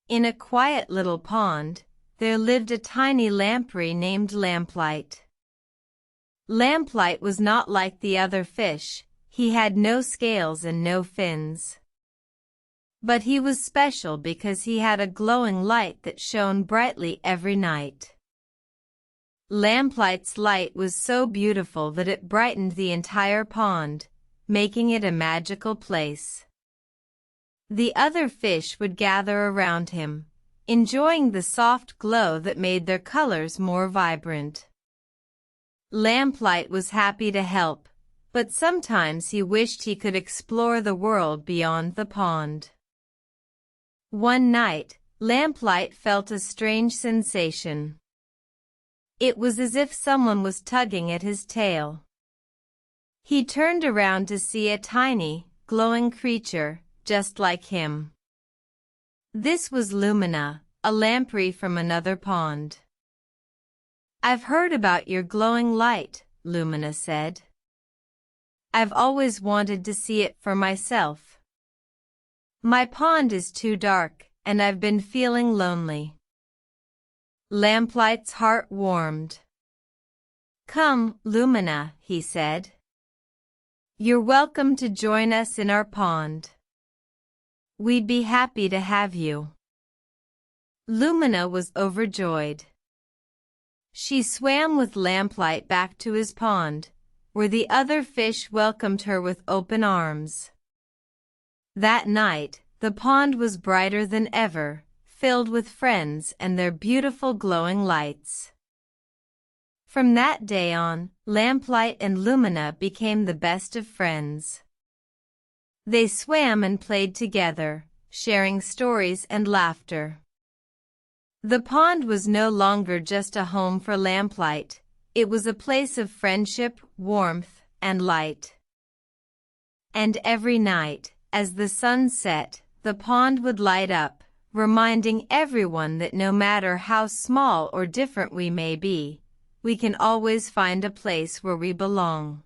In a quiet little pond, there lived a tiny lamprey named Lamplight. Lamplight was not like the other fish. He had no scales and no fins. But he was special because he had a glowing light that shone brightly every night. Lamplight's light was so beautiful that it brightened the entire pond, making it a magical place. The other fish would gather around him, enjoying the soft glow that made their colors more vibrant. Lamplight was happy to help, but sometimes he wished he could explore the world beyond the pond. One night, Lamplight felt a strange sensation. It was as if someone was tugging at his tail. He turned around to see a tiny, glowing creature, just like him. This was Lumina, a lamprey from another pond. "I've heard about your glowing light," Lumina said. "I've always wanted to see it for myself. My pond is too dark, and I've been feeling lonely." Lamplight's heart warmed. "Come, Lumina," he said. "You're welcome to join us in our pond. We'd be happy to have you." Lumina was overjoyed. She swam with Lamplight back to his pond, where the other fish welcomed her with open arms. That night, the pond was brighter than ever, filled with friends and their beautiful glowing lights. From that day on, Lamplight and Lumina became the best of friends. They swam and played together, sharing stories and laughter. The pond was no longer just a home for Lamplight. It was a place of friendship, warmth, and light. And every night, as the sun set, the pond would light up, reminding everyone that no matter how small or different we may be, we can always find a place where we belong.